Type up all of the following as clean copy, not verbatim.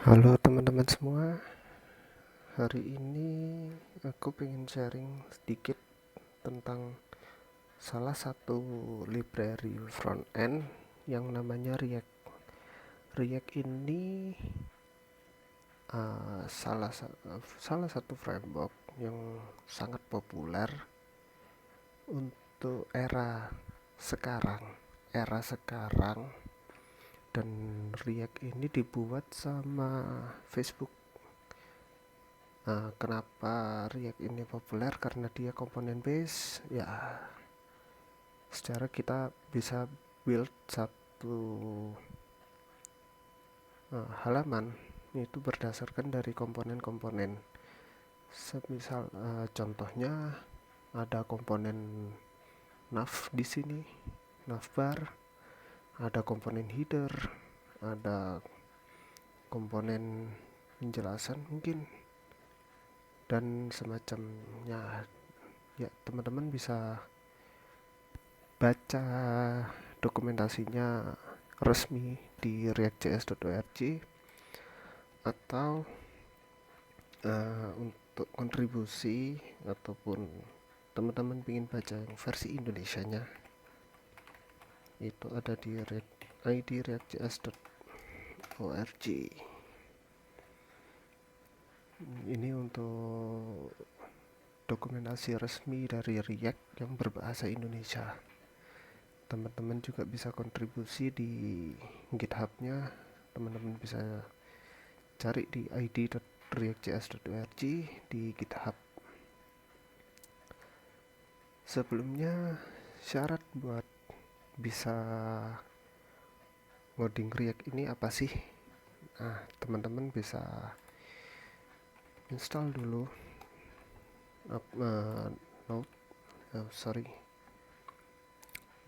Halo teman-teman semua, hari ini aku pengen sharing sedikit tentang salah satu library front end yang namanya React. React ini salah satu framework yang sangat populer untuk era sekarang, dan React ini dibuat sama Facebook. Kenapa React ini populer? Karena dia komponen base. Ya, secara kita bisa build satu halaman itu berdasarkan dari komponen-komponen. Semisal contohnya ada komponen nav di sini, navbar, ada komponen header, ada komponen penjelasan mungkin, dan semacamnya. Ya, teman-teman bisa baca dokumentasinya resmi di reactjs.org, atau untuk kontribusi ataupun teman-teman ingin baca yang versi Indonesianya, itu ada di id reactjs.org. Ini untuk dokumentasi resmi dari React yang berbahasa Indonesia. Teman-teman juga bisa kontribusi di GitHub-nya. Teman-teman bisa cari di id.reactjs.org di GitHub. Sebelumnya, syarat buat bisa ngoding React ini apa sih? Nah, teman-teman bisa install dulu Node,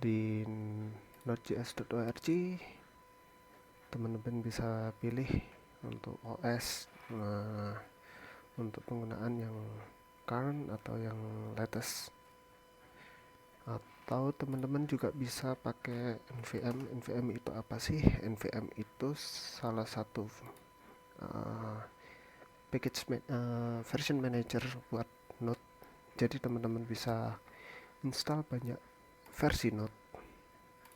di node.js.org. Teman-teman bisa pilih untuk OS, untuk penggunaan yang current atau yang latest, atau teman-teman juga bisa pakai NVM. NVM itu apa sih? NVM itu salah satu version manager buat Node. Jadi teman-teman bisa install banyak versi Node,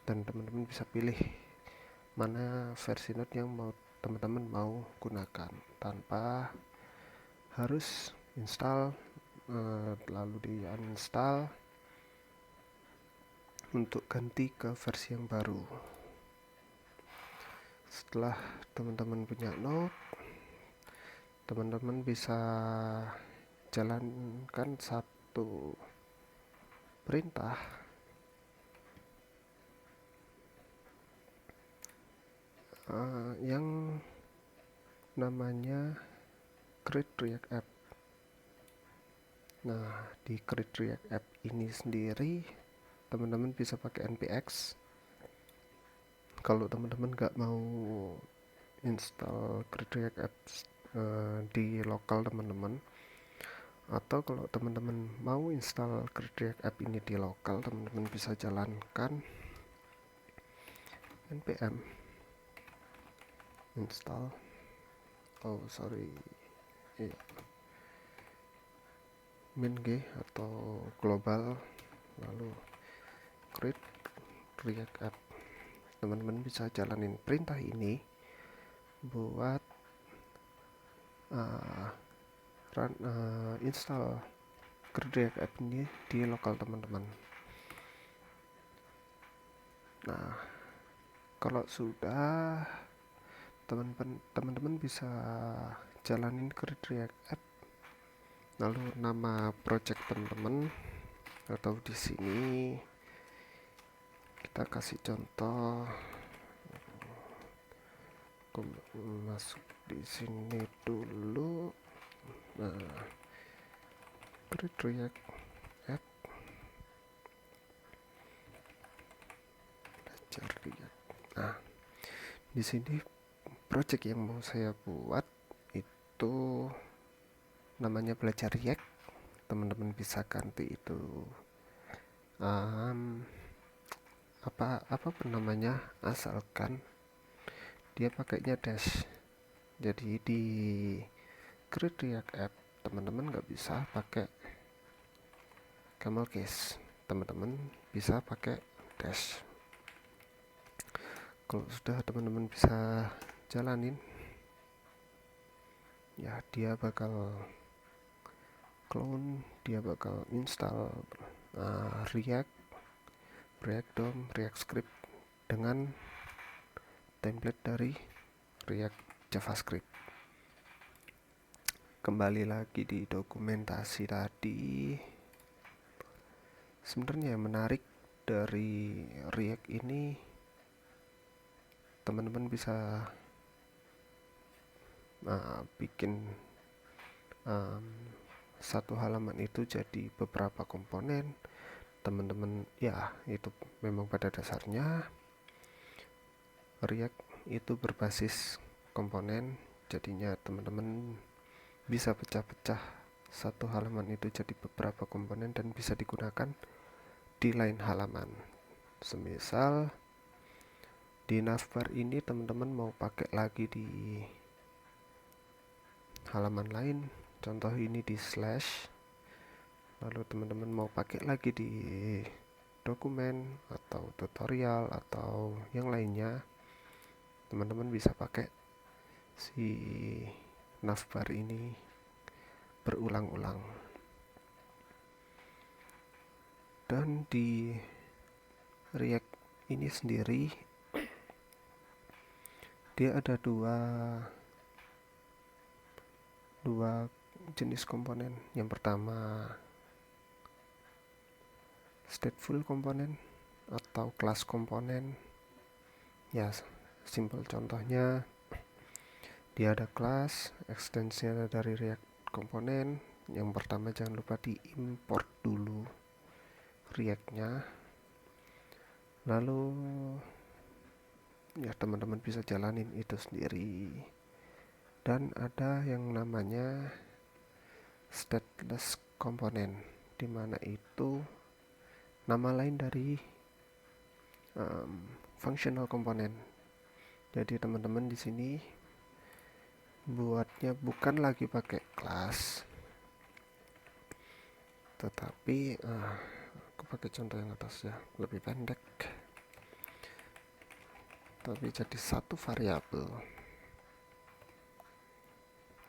dan teman-teman bisa pilih mana versi Node yang teman-teman mau gunakan tanpa harus install lalu di uninstall untuk ganti ke versi yang baru. Setelah teman-teman punya Node, teman-teman bisa jalankan satu perintah yang namanya create React App. Nah, di create React App ini sendiri teman-teman bisa pakai npx. Kalau teman-teman nggak mau install create React App di lokal teman-teman, atau kalau teman-teman mau install create React App ini di lokal, teman-teman bisa jalankan npm install min g atau global, lalu create React App. Teman-teman bisa jalanin perintah ini buat install create React App ini di lokal teman-teman. Nah, kalau sudah, teman-teman bisa jalanin create React App, lalu nama project teman-teman, atau di sini kita kasih contoh, aku masuk di sini dulu. Nah, create React App, belajar React. Nah, di sini project yang mau saya buat itu namanya belajar React. Teman-teman bisa ganti itu apa namanya, asalkan dia pakainya dash. Jadi di create React app teman-teman nggak bisa pakai camel case, teman-teman bisa pakai dash. Kalau sudah teman-teman bisa jalanin, ya dia bakal clone, dia bakal install React, React DOM, React Script dengan template dari React JavaScript. Kembali lagi di dokumentasi tadi, sebenarnya yang menarik dari React ini, teman-teman bisa bikin satu halaman itu jadi beberapa komponen. Teman-teman, ya itu memang pada dasarnya React itu berbasis komponen, jadinya teman-teman bisa pecah-pecah satu halaman itu jadi beberapa komponen dan bisa digunakan di lain halaman. Semisal di navbar ini teman-teman mau pakai lagi di halaman lain, contoh ini di slash, lalu teman-teman mau pakai lagi di dokumen atau tutorial atau yang lainnya, teman-teman bisa pakai si navbar ini berulang-ulang. Dan di React ini sendiri dia ada dua jenis komponen. Yang pertama stateful komponen atau class komponen. Ya, simple contohnya dia ada kelas, ekstensinya dari React komponen. Yang pertama jangan lupa diimport dulu React-nya. Lalu ya teman-teman bisa jalanin itu sendiri. Dan ada yang namanya stateless komponen, dimana itu nama lain dari functional komponen. Jadi teman-teman di sini buatnya bukan lagi pakai kelas, tetapi aku pakai contoh yang atas ya, lebih pendek. Tapi jadi satu variabel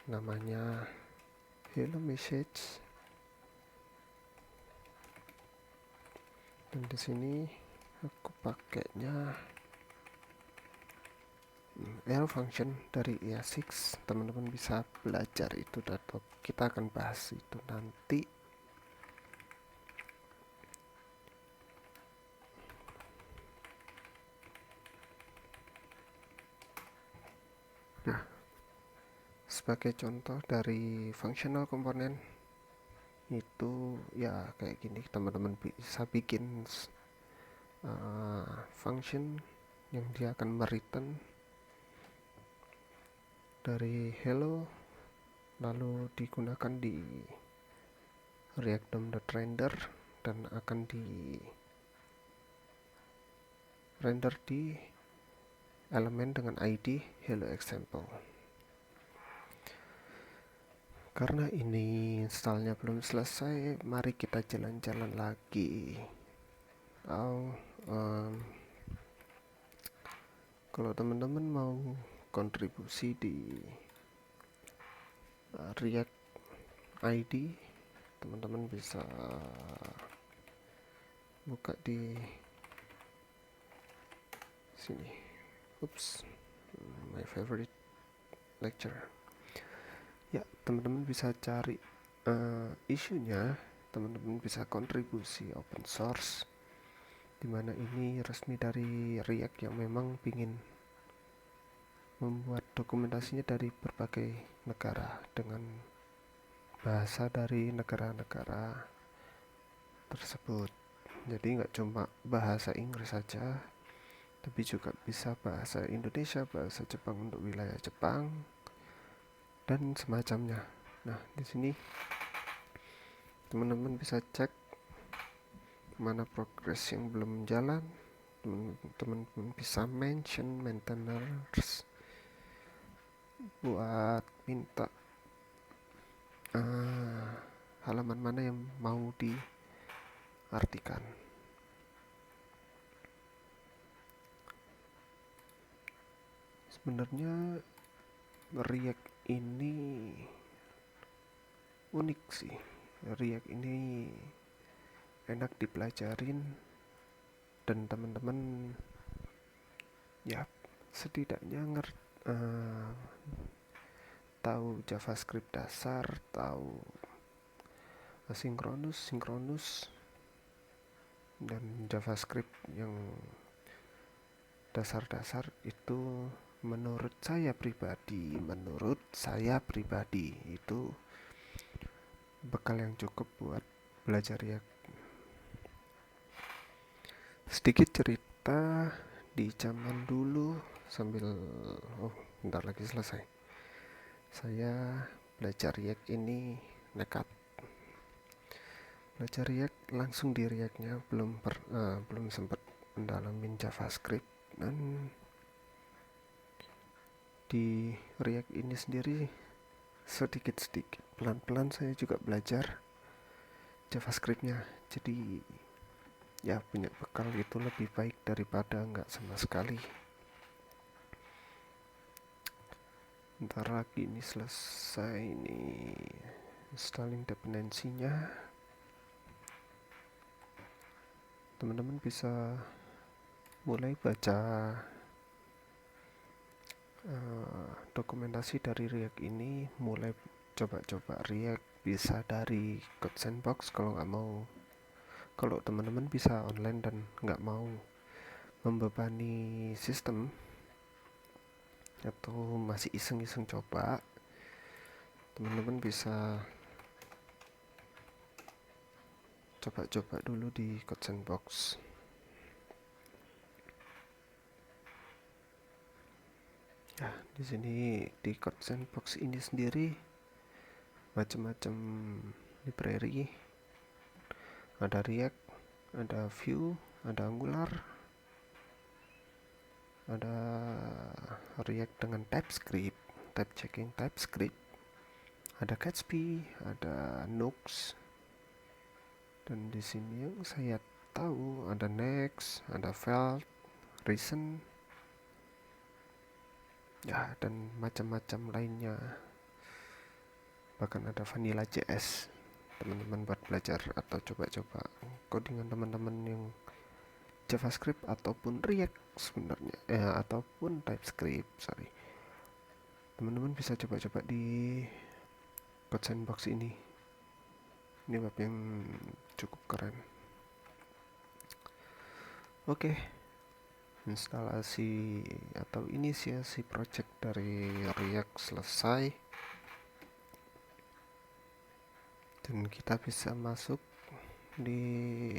namanya hello message, dan di sini aku pakainya L function dari ES6. Teman-teman bisa belajar itu, dan kita akan bahas itu nanti. Nah, sebagai contoh dari functional component itu ya kayak gini, teman-teman bisa bikin function yang dia akan mereturn dari hello, lalu digunakan di React DOM.render dan akan di render di elemen dengan ID hello example. Karena ini installnya belum selesai, mari kita jalan-jalan lagi. Kalau teman-teman mau kontribusi di React ID, teman-teman bisa buka di sini. Oops, my favorite lecture. Ya, teman-teman bisa cari isunya, teman-teman bisa kontribusi open source, dimana ini resmi dari React yang memang pingin membuat dokumentasinya dari berbagai negara dengan bahasa dari negara-negara tersebut. Jadi nggak cuma bahasa Inggris saja, tapi juga bisa bahasa Indonesia, bahasa Jepang untuk wilayah Jepang, dan semacamnya. Nah, di sini teman-teman bisa cek mana progres yang belum jalan. Teman-teman bisa mention maintainers buat minta halaman mana yang mau diartikan. Sebenarnya React ini unik sih. React ini enak dipelajarin dan teman-teman ya setidaknya tahu JavaScript dasar, tahu sinkronus dan JavaScript yang dasar-dasar itu menurut saya pribadi itu bekal yang cukup buat belajar ya. Sedikit cerita di zaman dulu sambil bentar lagi selesai. Saya belajar React ini nekat. Belajar React langsung di React-nya, belum sempat mendalamin JavaScript. Dan di React ini sendiri sedikit-sedikit pelan-pelan saya juga belajar JavaScript-nya. Jadi ya punya bekal itu lebih baik daripada nggak sama sekali. Ntar lagi ini selesai nih installing dependensinya. Teman-teman bisa mulai baca dokumentasi dari React ini, mulai coba-coba React bisa dari Code Sandbox kalau teman-teman bisa online dan nggak mau membebani sistem atau masih iseng-iseng coba, teman-teman bisa coba-coba dulu di Code Sandbox. Nah, di sini di Code Sandbox ini sendiri macam-macam library. Ada React, ada Vue, ada Angular, ada React dengan TypeScript, type checking TypeScript, ada Gatsby, ada Nux, dan di sini yang saya tahu ada Next, ada Svelte, Reason, ya dan macam-macam lainnya. Bahkan ada Vanilla JS, teman-teman buat belajar atau coba-coba codingan teman-teman yang JavaScript ataupun React sebenarnya, ataupun TypeScript, teman-teman bisa coba-coba di Code Sandbox ini. Ini web yang cukup keren. Oke, instalasi atau inisiasi project dari React selesai dan kita bisa masuk di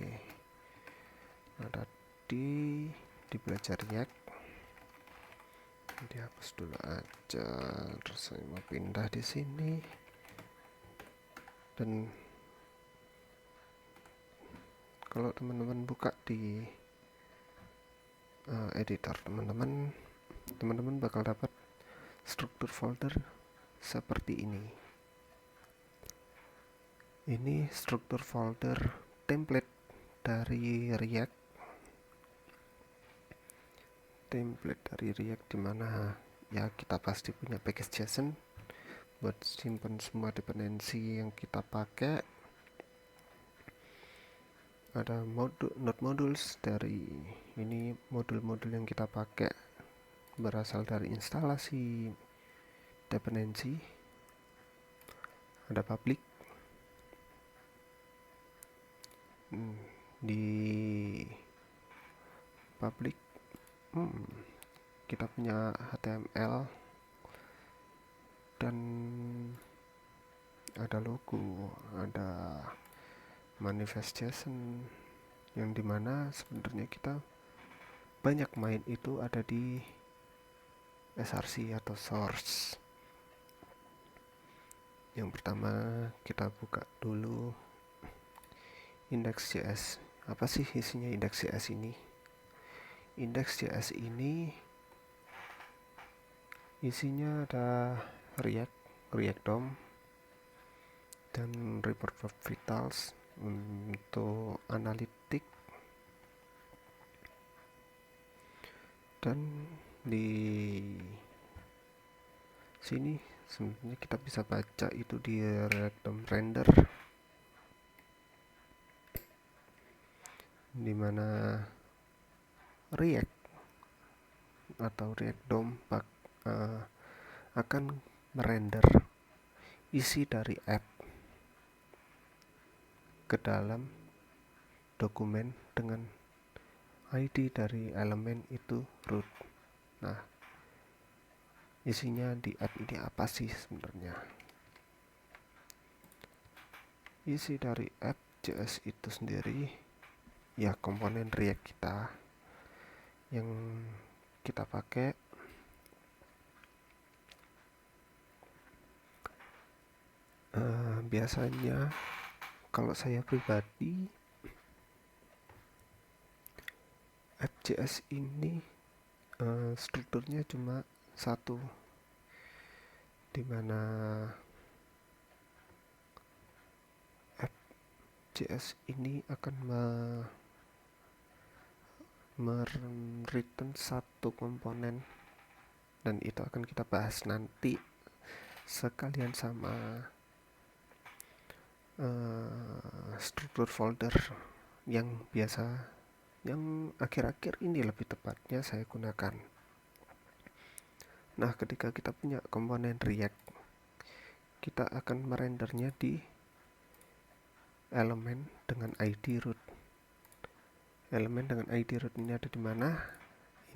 belajar React. Dihapus dulu aja, terus saya mau pindah di sini dan kalau teman-teman buka di editor teman-teman bakal dapat struktur folder seperti ini. Ini struktur folder template dari React. Dimana ya kita pasti punya package JSON buat simpan semua dependensi yang kita pakai. Ada node modules, dari ini modul-modul yang kita pakai berasal dari instalasi dependensi. Ada public, di public kita punya HTML dan ada logo, ada manifest JSON, yang dimana sebenarnya kita banyak main itu ada di src atau source. Yang pertama kita buka dulu index.js. Apa sih isinya index.js ini? Index.js ini Isinya ada React, React DOM, dan report web vitals untuk analitik. Dan di sini sebenarnya kita bisa baca itu di React DOM render, dimana React atau React DOM akan merender isi dari app ke dalam dokumen dengan ID dari elemen itu root. Nah, isinya di app ini apa sih sebenarnya? Isi dari app JS itu sendiri ya komponen React kita yang kita pakai. Biasanya kalau saya pribadi, app.js ini strukturnya cuma satu, dimana app.js ini akan return satu komponen, dan itu akan kita bahas nanti sekalian sama struktur folder yang akhir-akhir ini lebih tepatnya saya gunakan. Nah, ketika kita punya komponen React, kita akan merendernya di elemen dengan ID root. Elemen dengan ID root ini ada di mana?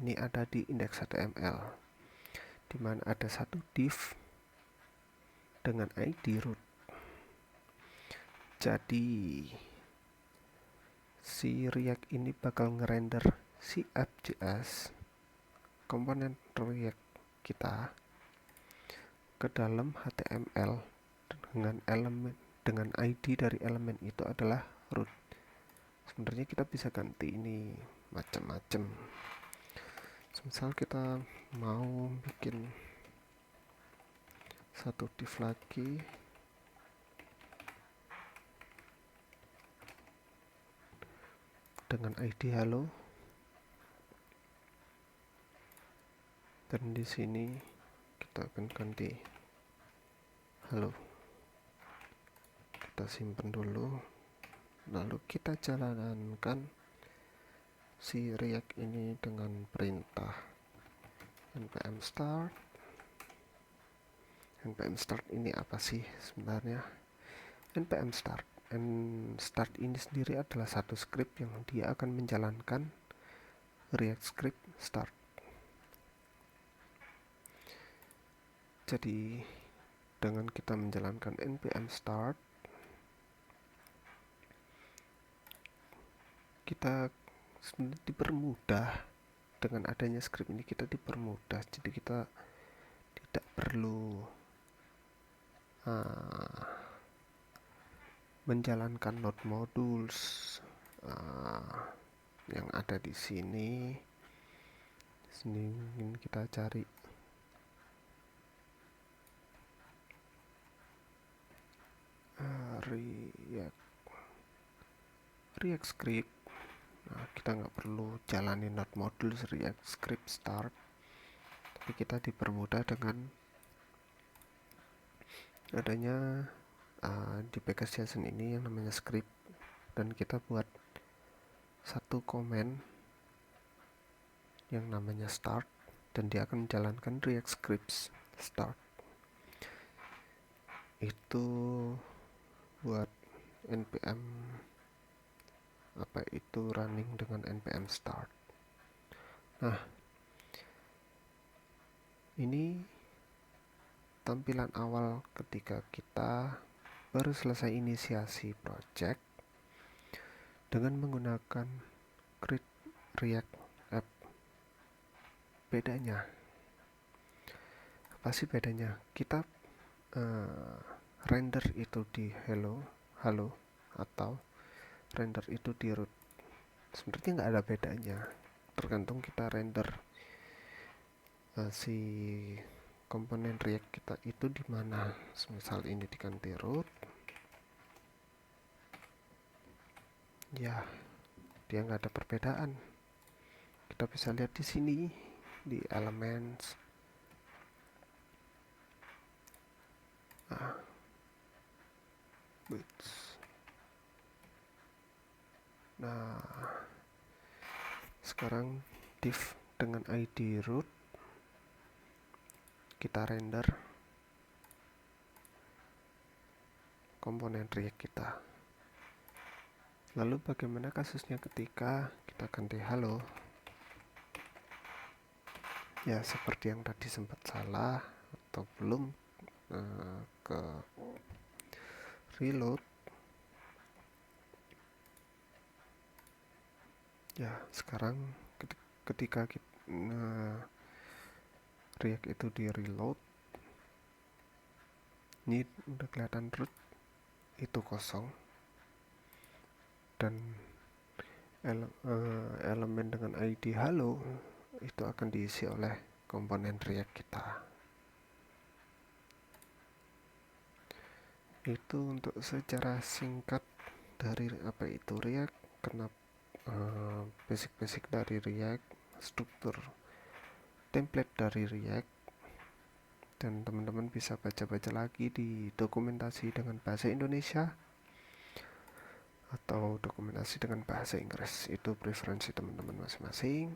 Ini ada di index.html, di mana ada satu div dengan ID root. Jadi si React ini bakal ngerender si app.js, komponen React kita, ke dalam HTML dengan elemen dengan ID dari elemen itu adalah root. Sebenarnya kita bisa ganti ini macam-macam. Misal kita mau bikin satu div lagi dengan ID hello, dan di sini kita akan ganti halo. Kita simpan dulu, lalu kita jalankan si React ini dengan perintah npm start. npm start ini apa sih sebenarnya? npm start ini sendiri adalah satu script yang dia akan menjalankan React script start. Jadi dengan kita menjalankan npm start, kita sebenarnya dipermudah. Dengan adanya script ini kita dipermudah, jadi kita tidak perlu menjalankan node modules yang ada di sini. Ingin kita cari React script. Nah, kita nggak perlu jalanin node modules React script start, tapi kita dipermudah dengan adanya di package.json ini yang namanya script, dan kita buat satu komen yang namanya start, dan dia akan menjalankan React scripts start. Itu buat npm running dengan npm start. Nah, ini tampilan awal ketika kita baru selesai inisiasi project dengan menggunakan create React app. Bedanya apa sih bedanya? Kita render itu di halo atau render itu di root. Sebenarnya nggak ada bedanya, tergantung kita render si komponen React kita itu di mana. Misal ini diganti root, ya dia nggak ada perbedaan. Kita bisa lihat di sini di elements. Nah, sekarang div dengan ID root kita render komponen React kita. Lalu bagaimana kasusnya ketika kita ganti halo? Ya seperti yang tadi sempat salah atau belum ke reload. Ya sekarang ketika React itu di reload, ini udah kelihatan root itu kosong, dan elemen dengan ID halo itu akan diisi oleh komponen React kita. Itu untuk secara singkat dari apa itu React, kenapa basic-basic dari React, struktur template dari React, dan teman-teman bisa baca-baca lagi di dokumentasi dengan bahasa Indonesia atau dokumentasi dengan bahasa Inggris. Itu preferensi teman-teman masing-masing.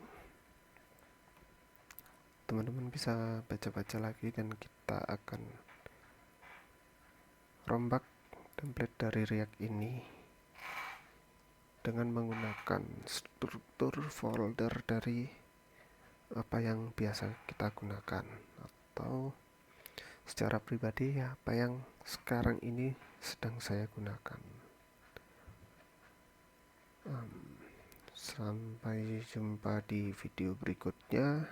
Teman-teman bisa baca-baca lagi dan kita akan rombak template dari React ini dengan menggunakan struktur folder dari apa yang biasa kita gunakan, atau secara pribadi ya apa yang sekarang ini sedang saya gunakan. Sampai jumpa di video berikutnya.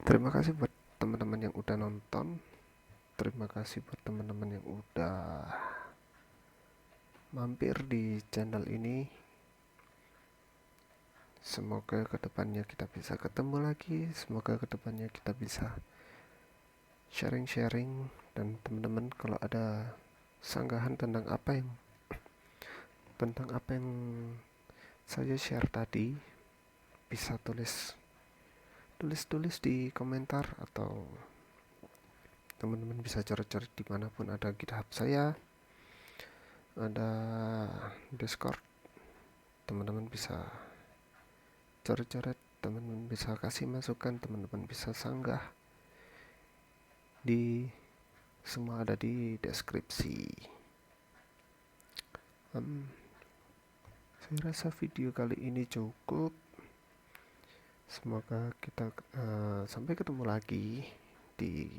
Terima kasih buat teman-teman yang udah nonton. Terima kasih buat teman-teman yang udah mampir di channel ini. Semoga kedepannya kita bisa ketemu lagi. Semoga kedepannya kita bisa sharing-sharing. Dan teman-teman kalau ada sanggahan tentang apa yang saya share tadi, bisa tulis di komentar, atau teman-teman bisa coret-coret dimanapun. Ada GitHub saya, ada Discord, teman-teman bisa coret-coret, teman-teman bisa kasih masukan, teman-teman bisa sanggah, di semua ada di deskripsi. Saya rasa video kali ini cukup. Semoga kita sampai ketemu lagi di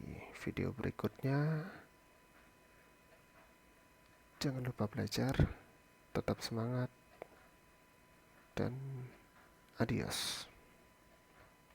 video berikutnya. Jangan lupa belajar, tetap semangat, dan adios.